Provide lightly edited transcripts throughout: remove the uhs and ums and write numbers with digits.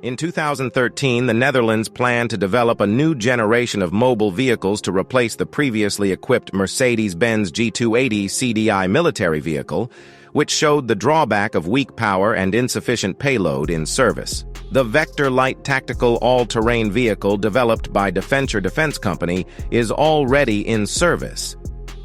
In 2013, the Netherlands planned to develop a new generation of mobile vehicles to replace the previously equipped Mercedes-Benz G280 CDI military vehicle, which showed the drawback of weak power and insufficient payload in service. The Vector Light Tactical All-Terrain Vehicle developed by Defenture Defense Company is already in service.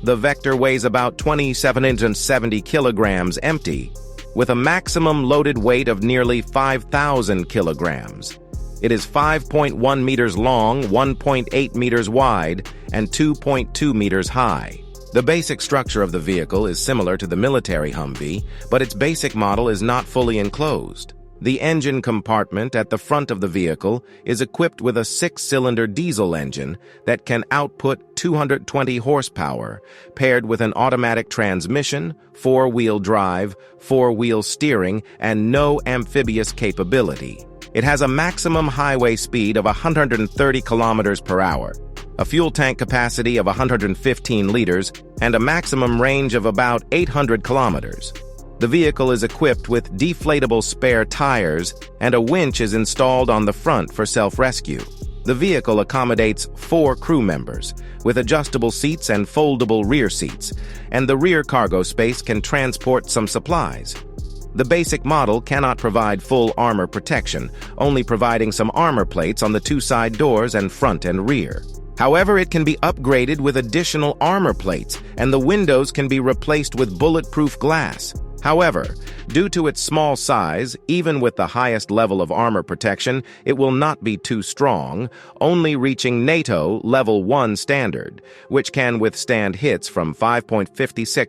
The Vector weighs about 2,770 kilograms empty, with a maximum loaded weight of nearly 5,000 kilograms. It is 5.1 meters long, 1.8 meters wide, and 2.2 meters high. The basic structure of the vehicle is similar to the military Humvee, but its basic model is not fully enclosed. The engine compartment at the front of the vehicle is equipped with a 6-cylinder diesel engine that can output 220 horsepower, paired with an automatic transmission, 4-wheel drive, 4-wheel steering, and no amphibious capability. It has a maximum highway speed of 130 kilometers per hour, a fuel tank capacity of 115 liters, and a maximum range of about 800 kilometers. The vehicle is equipped with deflatable spare tires, and a winch is installed on the front for self-rescue. The vehicle accommodates 4 crew members, with adjustable seats and foldable rear seats, and the rear cargo space can transport some supplies. The basic model cannot provide full armor protection, only providing some armor plates on the 2 side doors and front and rear. However, it can be upgraded with additional armor plates, and the windows can be replaced with bulletproof glass. However, due to its small size, even with the highest level of armor protection, it will not be too strong, only reaching NATO Level 1 standard, which can withstand hits from 5.56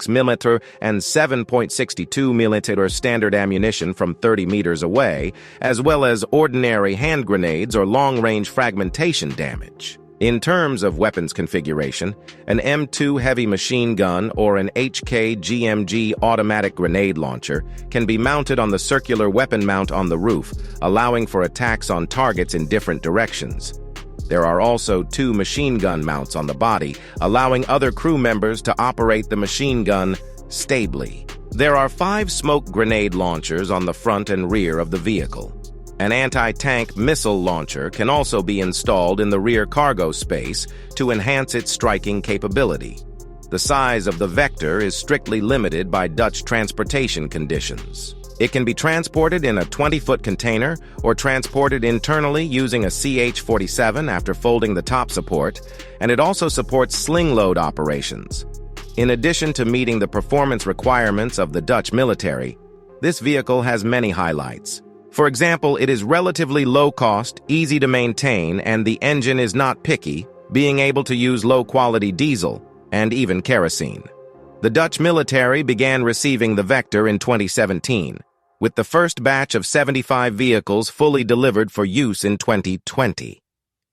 mm and 7.62 mm standard ammunition from 30 meters away, as well as ordinary hand grenades or long-range fragmentation damage. In terms of weapons configuration, an M2 heavy machine gun or an HK-GMG automatic grenade launcher can be mounted on the circular weapon mount on the roof, allowing for attacks on targets in different directions. There are also 2 machine gun mounts on the body, allowing other crew members to operate the machine gun stably. There are 5 smoke grenade launchers on the front and rear of the vehicle. An anti-tank missile launcher can also be installed in the rear cargo space to enhance its striking capability. The size of the Vector is strictly limited by Dutch transportation conditions. It can be transported in a 20-foot container or transported internally using a CH-47 after folding the top support, and it also supports sling load operations. In addition to meeting the performance requirements of the Dutch military, this vehicle has many highlights. For example, it is relatively low-cost, easy to maintain, and the engine is not picky, being able to use low-quality diesel and even kerosene. The Dutch military began receiving the Vector in 2017, with the first batch of 75 vehicles fully delivered for use in 2020.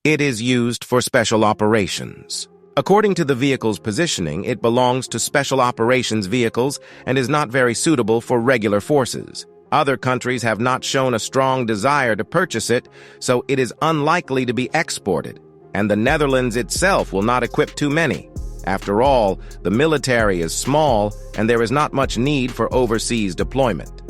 It is used for special operations. According to the vehicle's positioning, it belongs to special operations vehicles and is not very suitable for regular forces. Other countries have not shown a strong desire to purchase it, so it is unlikely to be exported, and the Netherlands itself will not equip too many. After all, the military is small, and there is not much need for overseas deployment.